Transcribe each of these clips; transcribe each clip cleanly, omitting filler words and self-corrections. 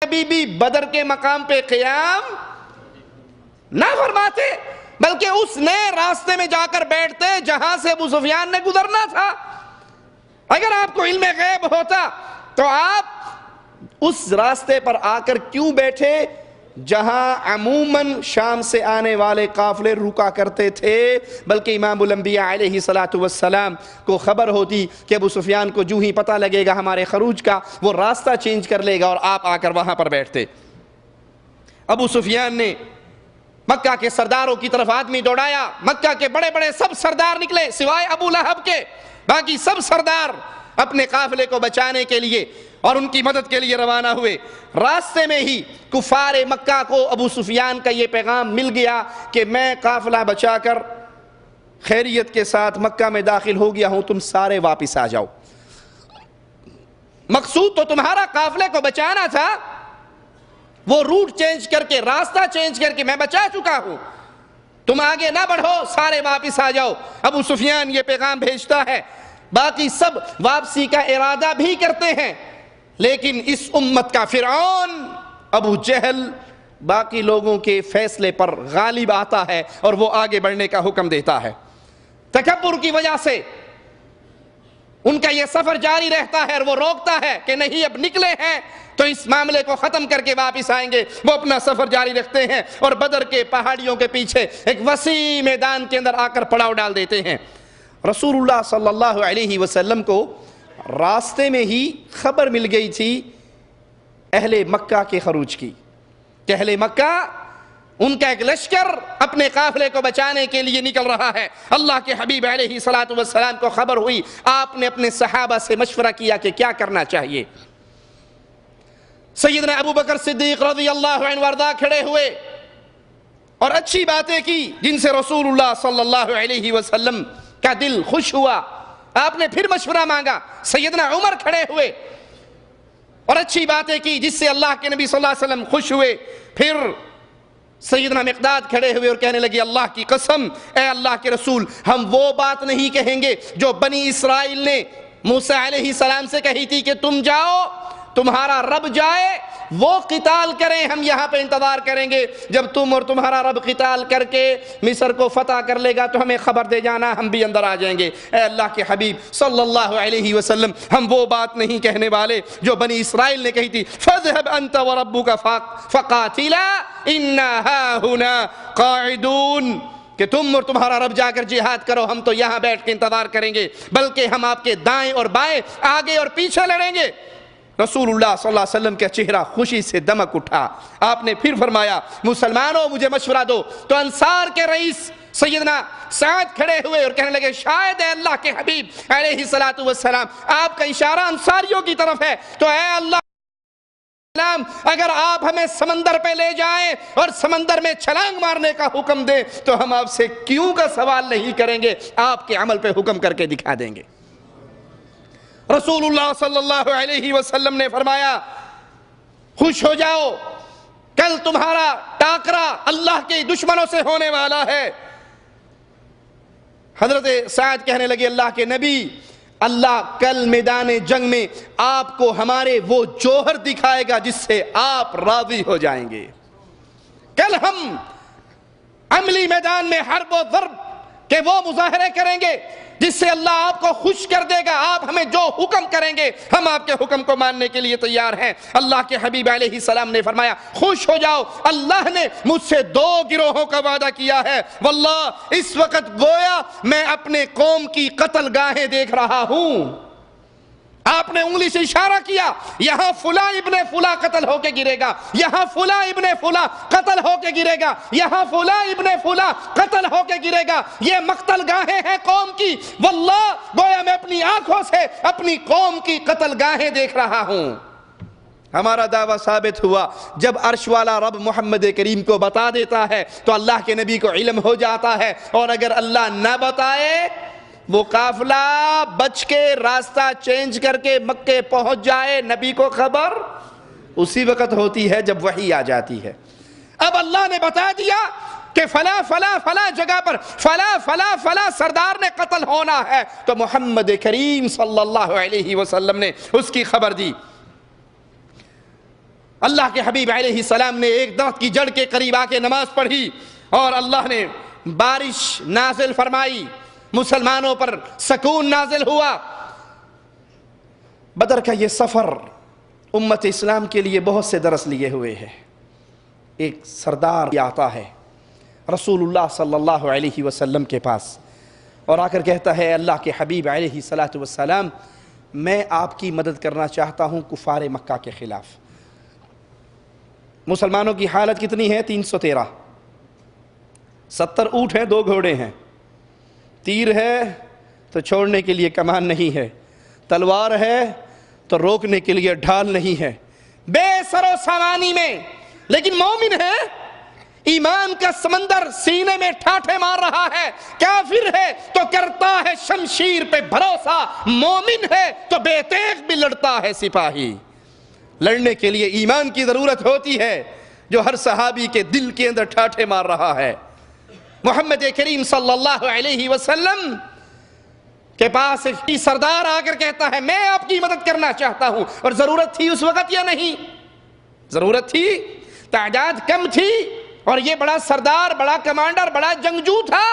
نبی بھی بدر کے مقام پہ قیام نہ فرماتے بلکہ اس نئے راستے میں جا کر بیٹھتے جہاں سے ابو سفیان نے گزرنا تھا۔ اگر آپ کو علم غیب ہوتا تو آپ اس راستے پر آ کر کیوں بیٹھے جہاں عموماً شام سے آنے والے قافلے رکا کرتے تھے؟ بلکہ امام الانبیاء علیہ السلام کو خبر ہوتی کہ ابو سفیان کو جو ہی پتہ لگے گا ہمارے خروج کا وہ راستہ چینج کر لے گا اور آپ آ کر وہاں پر بیٹھتے۔ ابو سفیان نے مکہ کے سرداروں کی طرف آدمی دوڑایا، مکہ کے بڑے بڑے سب سردار نکلے سوائے ابو لہب کے، باقی سب سردار اپنے قافلے کو بچانے کے لیے اور ان کی مدد کے لیے روانہ ہوئے۔ راستے میں ہی کفار مکہ کو ابو سفیان کا یہ پیغام مل گیا کہ میں قافلہ بچا کر خیریت کے ساتھ مکہ میں داخل ہو گیا ہوں، تم سارے واپس آ جاؤ۔ مقصود تو تمہارا قافلے کو بچانا تھا، وہ روٹ چینج کر کے راستہ چینج کر کے میں بچا چکا ہوں، تم آگے نہ بڑھو، سارے واپس آ جاؤ۔ ابو سفیان یہ پیغام بھیجتا ہے، باقی سب واپسی کا ارادہ بھی کرتے ہیں، لیکن اس امت کا فرعون ابو جہل باقی لوگوں کے فیصلے پر غالب آتا ہے اور وہ آگے بڑھنے کا حکم دیتا ہے۔ تکبر کی وجہ سے ان کا یہ سفر جاری رہتا ہے اور وہ روکتا ہے کہ نہیں اب نکلے ہیں تو اس معاملے کو ختم کر کے واپس آئیں گے۔ وہ اپنا سفر جاری رکھتے ہیں اور بدر کے پہاڑیوں کے پیچھے ایک وسیع میدان کے اندر آ کر پڑاؤ ڈال دیتے ہیں۔ رسول اللہ صلی اللہ علیہ وسلم کو راستے میں ہی خبر مل گئی تھی اہل مکہ کے خروج کی، کہ اہل مکہ ان کا ایک لشکر اپنے قافلے کو بچانے کے لیے نکل رہا ہے۔ اللہ کے حبیب علیہ السلام کو خبر ہوئی، آپ نے اپنے صحابہ سے مشورہ کیا کہ کیا کرنا چاہیے۔ سیدنا ابو بکر صدیق رضی اللہ عنہ وارضا کھڑے ہوئے اور اچھی باتیں کی جن سے رسول اللہ صلی اللہ علیہ وسلم کا دل خوش ہوا۔ آپ نے پھر مشورہ مانگا۔ سیدنا عمر کھڑے ہوئے اور اچھی باتیں کی جس سے اللہ کے نبی صلی اللہ علیہ وسلم خوش ہوئے۔ پھر سیدنا مقداد کھڑے ہوئے اور کہنے لگے اللہ کی قسم اے اللہ کے رسول، ہم وہ بات نہیں کہیں گے جو بنی اسرائیل نے موسیٰ علیہ السلام سے کہی تھی کہ تم جاؤ، تمہارا رب جائے وہ قتال کریں، ہم یہاں پہ انتظار کریں گے، جب تم اور تمہارا رب قتال کر کے مصر کو فتح کر لے گا تو ہمیں خبر دے جانا، ہم بھی اندر آ جائیں گے۔ اے اللہ کے حبیب صلی اللہ علیہ وسلم، ہم وہ بات نہیں کہنے والے جو بنی اسرائیل نے کہی تھی فَاذْهَبْ أَنْتَ وَرَبُّكَ فَقَاتِلَا إِنَّا هَاهُنَا قَاعِدُونَ، کہ تم اور تمہارا رب جا کر جہاد کرو، ہم تو یہاں بیٹھ کے انتظار کریں گے، بلکہ ہم آپ کے دائیں اور بائیں آگے اور پیچھے لڑیں گے۔ رسول اللہ صلی اللہ علیہ وسلم کا چہرہ خوشی سے دمک اٹھا۔ آپ نے پھر فرمایا مسلمانوں مجھے مشورہ دو۔ تو انصار کے رئیس سیدنا سعد کھڑے ہوئے اور کہنے لگے شاید اے اللہ کے حبیب علیہ السلام آپ کا اشارہ انصاریوں کی طرف ہے، تو اے اللہ اگر آپ ہمیں سمندر پہ لے جائیں اور سمندر میں چھلانگ مارنے کا حکم دیں تو ہم آپ سے کیوں کا سوال نہیں کریں گے، آپ کے عمل پہ حکم کر کے دکھا دیں گے۔ رسول اللہ صلی اللہ علیہ وسلم نے فرمایا خوش ہو جاؤ، کل تمہارا ٹاکرا اللہ کے دشمنوں سے ہونے والا ہے۔ حضرت سعد کہنے لگے اللہ کے نبی، اللہ کل میدان جنگ میں آپ کو ہمارے وہ جوہر دکھائے گا جس سے آپ راضی ہو جائیں گے۔ کل ہم عملی میدان میں حرب و ضرب کہ وہ مظاہرے کریں گے جس سے اللہ آپ کو خوش کر دے گا، آپ ہمیں جو حکم کریں گے ہم آپ کے حکم کو ماننے کے لیے تیار ہیں۔ اللہ کے حبیب علیہ السلام نے فرمایا خوش ہو جاؤ، اللہ نے مجھ سے 2 گروہوں کا وعدہ کیا ہے، واللہ اس وقت گویا میں اپنے قوم کی قتل گاہیں دیکھ رہا ہوں۔ آپ نے انگلی سے اشارہ کیا، یہاں فلاں ابن فلاں قتل ہو کے گرے گا، یہاں فلاں ابن فلاں قتل ہو کے گرے گا، یہاں فلاں ابن فلاں قتل ہو کے گرے گا، یہ مقتل گاہیں ہیں قوم کی، واللہ گویا میں اپنی آنکھوں سے اپنی قوم کی قتل گاہیں دیکھ رہا ہوں۔ ہمارا دعویٰ ثابت ہوا جب عرش والا رب محمد کریم کو بتا دیتا ہے تو اللہ کے نبی کو علم ہو جاتا ہے، اور اگر اللہ نہ بتائے وہ قافلہ بچ کے راستہ چینج کر کے مکے پہنچ جائے، نبی کو خبر اسی وقت ہوتی ہے جب وحی آ جاتی ہے۔ اب اللہ نے بتا دیا کہ فلاں فلاں فلاں جگہ پر فلاں فلاں فلاں سردار نے قتل ہونا ہے، تو محمد کریم صلی اللہ علیہ وسلم نے اس کی خبر دی۔ اللہ کے حبیب علیہ السلام نے ایک درخت کی جڑ کے قریب آ کے نماز پڑھی اور اللہ نے بارش نازل فرمائی، مسلمانوں پر سکون نازل ہوا۔ بدر کا یہ سفر امت اسلام کے لیے بہت سے درس لیے ہوئے ہے۔ ایک سردار آتا ہے رسول اللہ صلی اللہ علیہ وسلم کے پاس اور آ کر کہتا ہے اللہ کے حبیب علیہ السلام میں آپ کی مدد کرنا چاہتا ہوں کفار مکہ کے خلاف۔ مسلمانوں کی حالت کتنی ہے؟ 313، 70 اونٹ ہیں، 2 گھوڑے ہیں، تیر ہے تو چھوڑنے کے لیے کمان نہیں ہے، تلوار ہے تو روکنے کے لیے ڈھال نہیں ہے، بے سر و سامانی میں، لیکن مومن ہے، ایمان کا سمندر سینے میں ٹھاٹھے مار رہا ہے، کافر ہے تو کرتا ہے شمشیر پہ بھروسہ، مومن ہے تو بے تیغ بھی لڑتا ہے سپاہی۔ لڑنے کے لیے ایمان کی ضرورت ہوتی ہے جو ہر صحابی کے دل کے اندر ٹھاٹھے مار رہا ہے۔ محمد کریم صلی اللہ علیہ وسلم کے پاس ایک سردار آ کر کہتا ہے میں آپ کی مدد کرنا چاہتا ہوں، اور ضرورت تھی اس وقت یا نہیں؟ ضرورت تھی، تعداد کم تھی اور یہ بڑا سردار، بڑا کمانڈر، بڑا جنگجو تھا،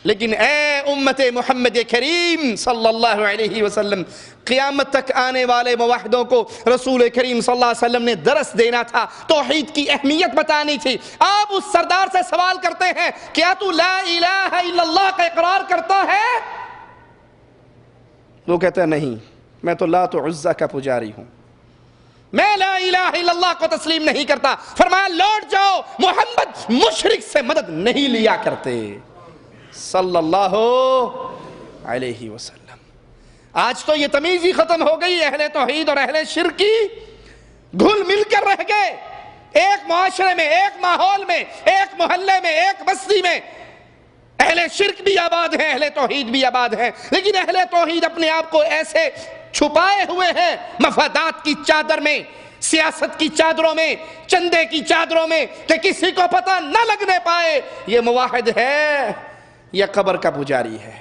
لیکن اے امت محمد کریم صلی اللہ علیہ وسلم، قیامت تک آنے والے موحدوں کو رسول کریم صلی اللہ علیہ وسلم نے درس دینا تھا، توحید کی اہمیت بتانی تھی۔ آپ اس سردار سے سوال کرتے ہیں کیا تو لا الہ الا اللہ کا اقرار کرتا ہے؟ وہ کہتا ہے نہیں، میں تو لات و عزیٰ کا پجاری ہوں، میں لا الہ الا اللہ کو تسلیم نہیں کرتا۔ فرمایا لوٹ جاؤ، محمد مشرک سے مدد نہیں لیا کرتے صلی اللہ علیہ وسلم۔ آج تو یہ تمیز ہی ختم ہو گئی، اہل توحید اور اہل شرک کی گھل مل کر رہ گئے، ایک معاشرے میں، ایک ماحول میں، ایک محلے میں، ایک بستی میں اہل شرک بھی آباد ہیں، اہل توحید بھی آباد ہیں، لیکن اہل توحید اپنے آپ کو ایسے چھپائے ہوئے ہیں مفادات کی چادر میں، سیاست کی چادروں میں، چندے کی چادروں میں، کہ کسی کو پتہ نہ لگنے پائے یہ موحد ہے یا قبر کا پجاری ہے۔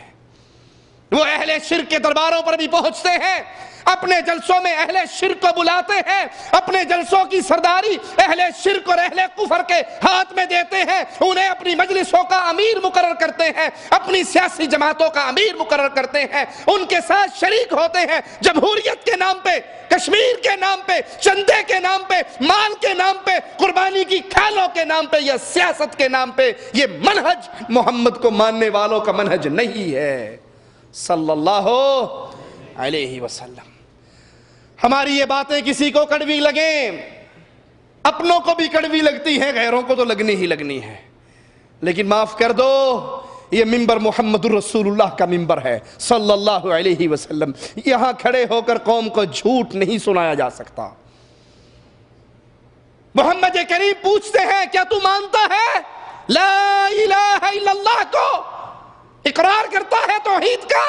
وہ اہل شرک کے درباروں پر بھی پہنچتے ہیں، اپنے جلسوں میں اہل شرک کو بلاتے ہیں، اپنے جلسوں کی سرداری اہل شرک اور اہل کفر کے ہاتھ میں دیتے ہیں، انہیں اپنی مجلسوں کا امیر مقرر کرتے ہیں، اپنی سیاسی جماعتوں کا امیر مقرر کرتے ہیں، ان کے ساتھ شریک ہوتے ہیں، جمہوریت کے نام پہ، کشمیر کے نام پہ، چندے کے نام پہ، مال کے نام پہ، قربانی کی کھالوں کے نام پہ یا سیاست کے نام پہ۔ یہ منہج محمد کو ماننے والوں کا منہج نہیں ہے صلی اللہ علیہ وسلم۔ ہماری یہ باتیں کسی کو کڑوی لگیں، اپنوں کو بھی کڑوی لگتی ہیں، غیروں کو تو لگنی ہی لگنی ہے، لیکن معاف کر دو، یہ منبر محمد الرسول اللہ کا منبر ہے صلی اللہ علیہ وسلم۔ یہاں کھڑے ہو کر قوم کو جھوٹ نہیں سنایا جا سکتا۔ محمد کریم پوچھتے ہیں کیا تو مانتا ہے لا الہ الا اللہ کو، اقرار کرتا ہے توحید کا؟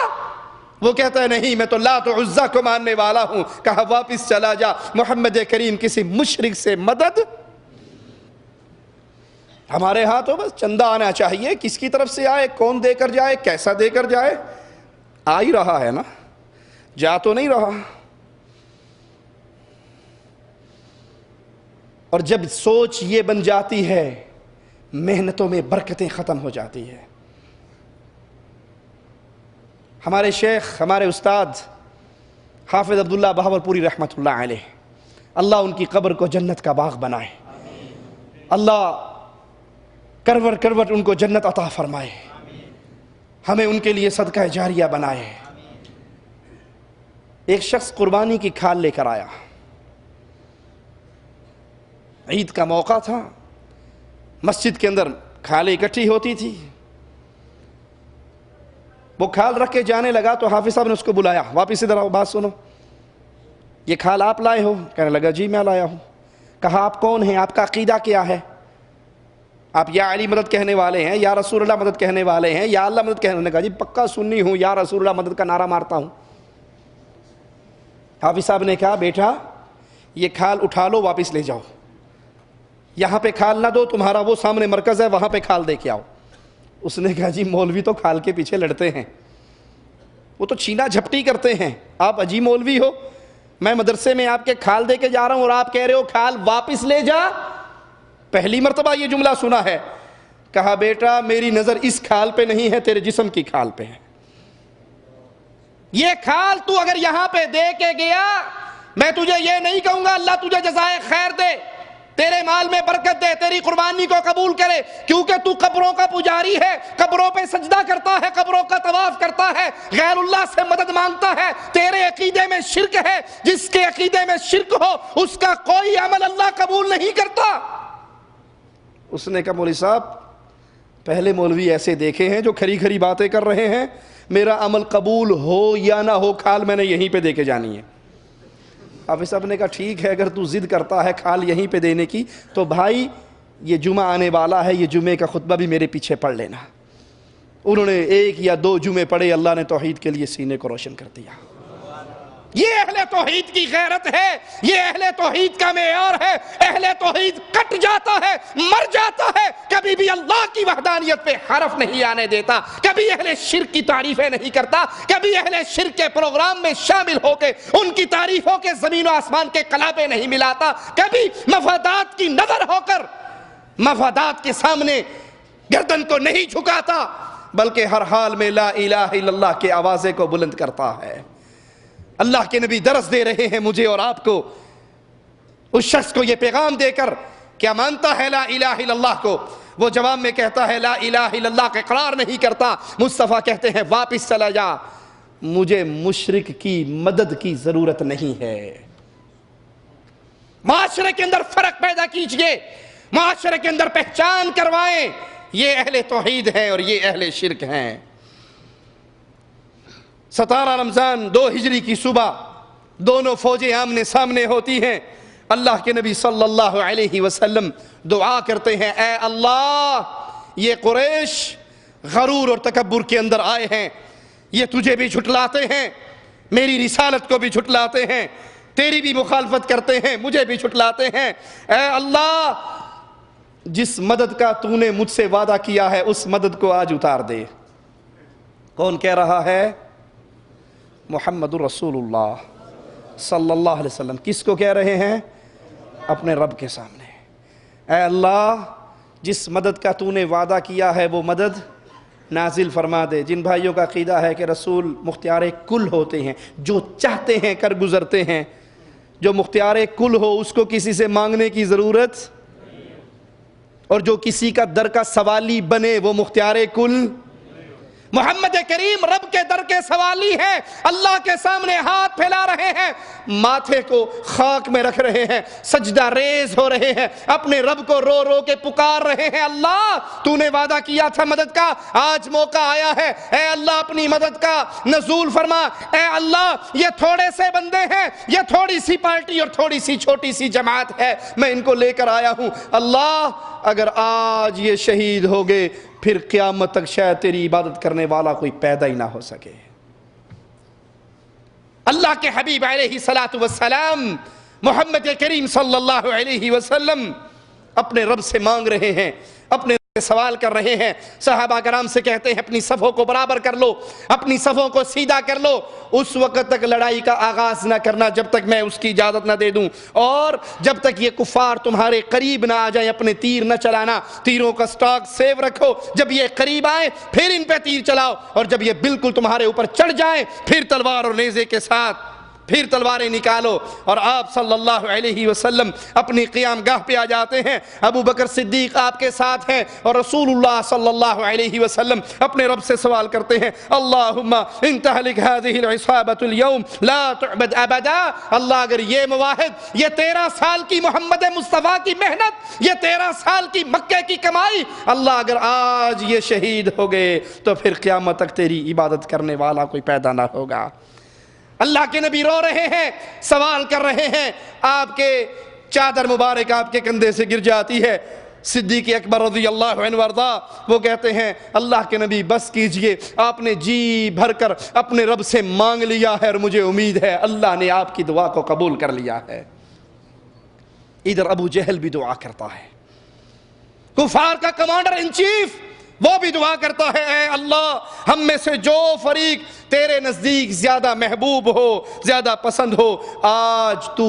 وہ کہتا ہے نہیں، میں تو لات و عزیٰ کو ماننے والا ہوں۔ کہا واپس چلا جا، محمد کریم کسی مشرک سے مدد، ہمارے ہاں تو بس چندہ آنا چاہیے، کس کی طرف سے آئے، کون دے کر جائے، کیسا دے کر جائے، آ ہی رہا ہے نا، جا تو نہیں رہا۔ اور جب سوچ یہ بن جاتی ہے، محنتوں میں برکتیں ختم ہو جاتی ہے۔ ہمارے شیخ، ہمارے استاد حافظ عبداللہ بہاولپوری رحمۃ اللہ علیہ، اللہ ان کی قبر کو جنت کا باغ بنائے، اللہ کروٹ کروٹ ان کو جنت عطا فرمائے، ہمیں ان کے لیے صدقہ جاریہ بنائے۔ ایک شخص قربانی کی کھال لے کر آیا، عید کا موقع تھا، مسجد کے اندر کھالیں اکٹھی ہوتی تھی، وہ کھال رکھ کے جانے لگا تو حافظ صاحب نے اس کو بلایا، واپس ادھر آؤ، بات سنو، یہ کھال آپ لائے ہو؟ کہنے لگا جی میں لایا ہوں۔ کہا آپ کون ہیں، آپ کا عقیدہ کیا ہے؟ آپ یا علی مدد کہنے والے ہیں، یا رسول اللہ مدد کہنے والے ہیں، یا اللہ مدد کہنے؟ کہا جی پکا سنی ہوں، یا رسول اللہ مدد کا نعرہ مارتا ہوں۔ حافظ صاحب نے کہا بیٹا یہ کھال اٹھا لو، واپس لے جاؤ، یہاں پہ کھال نہ دو، تمہارا وہ سامنے مرکز ہے وہاں پہ کھال دے کے آؤ۔ اس نے کہا جی مولوی تو کھال کے پیچھے لڑتے ہیں، وہ تو چھینا جھپٹی کرتے ہیں، آپ عجیب مولوی ہو، میں مدرسے میں آپ کے کھال دے کے جا رہا ہوں اور آپ کہہ رہے ہو کھال واپس لے جا. پہلی مرتبہ یہ جملہ سنا ہے. کہا بیٹا میری نظر اس کھال پہ نہیں ہے، تیرے جسم کی کھال پہ ہے. یہ کھال تو اگر یہاں پہ دے کے گیا، میں تجھے یہ نہیں کہوں گا اللہ تجھے جزائے خیر دے، تیرے مال میں برکت دے، تیری قربانی کو قبول کرے، کیونکہ تو قبروں کا پجاری ہے، قبروں پہ سجدہ کرتا ہے، قبروں کا طواف کرتا ہے، غیر اللہ سے مدد مانگتا ہے، تیرے عقیدے میں شرک ہے. جس کے عقیدے میں شرک ہو اس کا کوئی عمل اللہ قبول نہیں کرتا. اس نے کہا مولوی صاحب پہلے مولوی ایسے دیکھے ہیں جو کھری کھری باتیں کر رہے ہیں، میرا عمل قبول ہو یا نہ ہو کھال میں نے یہیں پہ دے کے جانی ہے. حافظ صاحب نے کہا ٹھیک ہے اگر تو ضد کرتا ہے کھال یہیں پہ دینے کی تو بھائی یہ جمعہ آنے والا ہے، یہ جمعے کا خطبہ بھی میرے پیچھے پڑھ لینا. انہوں نے 1 یا 2 جمعے پڑھے، اللہ نے توحید کے لیے سینے کو روشن کر دیا. یہ اہل توحید کی غیرت ہے، یہ اہل توحید کا معیار ہے. اہل توحید کٹ جاتا ہے، مر جاتا ہے، کبھی بھی اللہ کی وحدانیت پہ حرف نہیں آنے دیتا، کبھی اہل شرک کی تعریفیں نہیں کرتا، کبھی اہل شرک کے پروگرام میں شامل ہو کے ان کی تعریفوں کے زمین و آسمان کے کلابے نہیں ملاتا، کبھی مفادات کی نظر ہو کر مفادات کے سامنے گردن کو نہیں جھکاتا، بلکہ ہر حال میں لا الہ الا اللہ کے آوازے کو بلند کرتا ہے. اللہ کے نبی درس دے رہے ہیں مجھے اور آپ کو. اس شخص کو یہ پیغام دے کر کیا مانتا ہے لا الہ الا اللہ کو، وہ جواب میں کہتا ہے لا الہ الا اللہ کا اقرار نہیں کرتا. مصطفیٰ کہتے ہیں واپس چلا جا، مجھے مشرک کی مدد کی ضرورت نہیں ہے. معاشرے کے اندر فرق پیدا کیجئے، معاشرے کے اندر پہچان کروائیں، یہ اہل توحید ہیں اور یہ اہل شرک ہیں. 17 رمضان 2 ہجری کی صبح دونوں فوجیں آمنے سامنے ہوتی ہیں. اللہ کے نبی صلی اللہ علیہ وسلم دعا کرتے ہیں اے اللہ یہ قریش غرور اور تکبر کے اندر آئے ہیں، یہ تجھے بھی جھٹلاتے ہیں، میری رسالت کو بھی جھٹلاتے ہیں، تیری بھی مخالفت کرتے ہیں، مجھے بھی جھٹلاتے ہیں. اے اللہ جس مدد کا تو نے مجھ سے وعدہ کیا ہے اس مدد کو آج اتار دے. کون کہہ رہا ہے؟ محمد الرسول اللہ صلی اللہ علیہ وسلم. کس کو کہہ رہے ہیں؟ اپنے رب کے سامنے. اے اللہ جس مدد کا تو نے وعدہ کیا ہے وہ مدد نازل فرما دے. جن بھائیوں کا عقیدہ ہے کہ رسول مختار کل ہوتے ہیں، جو چاہتے ہیں کر گزرتے ہیں، جو مختار کل ہو اس کو کسی سے مانگنے کی ضرورت، اور جو کسی کا در کا سوالی بنے وہ مختار کل. محمد کریم رب کے در کے سوالی ہیں، اللہ کے سامنے ہاتھ پھیلا رہے ہیں، ماتھے کو خاک میں رکھ رہے ہیں، سجدہ ریز ہو رہے ہیں، اپنے رب کو رو رو کے پکار رہے ہیں اللہ تو نے وعدہ کیا تھا مدد کا، آج موقع آیا ہے، اے اللہ اپنی مدد کا نزول فرما. اے اللہ یہ تھوڑے سے بندے ہیں، یہ تھوڑی سی پارٹی اور تھوڑی سی چھوٹی سی جماعت ہے، میں ان کو لے کر آیا ہوں. اللہ اگر آج یہ شہید ہو گئے پھر قیامت تک شاید تیری عبادت کرنے والا کوئی پیدا ہی نہ ہو سکے. اللہ کے حبیب علیہ الصلاۃ والسلام محمد کریم صلی اللہ علیہ وسلم اپنے رب سے مانگ رہے ہیں، اپنے رب سے سوال کر رہے ہیں. صحابہ کرام سے کہتے ہیں اپنی صفوں کو برابر کر لو، اپنی صفوں کو سیدھا کر لو، اس وقت تک لڑائی کا آغاز نہ کرنا جب تک میں اس کی اجازت نہ دے دوں، اور جب تک یہ کفار تمہارے قریب نہ آ جائیں اپنے تیر نہ چلانا. تیروں کا سٹاک سیو رکھو، جب یہ قریب آئیں پھر ان پہ تیر چلاؤ، اور جب یہ بالکل تمہارے اوپر چڑھ جائیں پھر تلوار اور نیزے کے ساتھ پھر تلواریں نکالو. اور آپ صلی اللہ علیہ وسلم اپنی قیام گاہ پہ آ جاتے ہیں. ابو بکر صدیق آپ کے ساتھ ہیں اور رسول اللہ صلی اللہ علیہ وسلم اپنے رب سے سوال کرتے ہیں اللہم ان تہلک هذه العصابة اليوم لا تعبد ابدا. اللہ اگر یہ مواحد، یہ 13 سال کی محمد مصطفیٰ کی محنت، یہ 13 سال کی مکے کی کمائی، اللہ اگر آج یہ شہید ہو گئے تو پھر قیامت تک تیری عبادت کرنے والا کوئی پیدا نہ ہوگا. اللہ کے نبی رو رہے ہیں، سوال کر رہے ہیں، آپ کے چادر مبارک آپ کے کندھے سے گر جاتی ہے. صدیق اکبر رضی اللہ عنہ وارضا وہ کہتے ہیں اللہ کے نبی بس کیجئے، آپ نے جی بھر کر اپنے رب سے مانگ لیا ہے اور مجھے امید ہے اللہ نے آپ کی دعا کو قبول کر لیا ہے. ادھر ابو جہل بھی دعا کرتا ہے، کفار کا کمانڈر ان چیف وہ بھی دعا کرتا ہے اے اللہ ہم میں سے جو فریق تیرے نزدیک زیادہ محبوب ہو، زیادہ پسند ہو، آج تو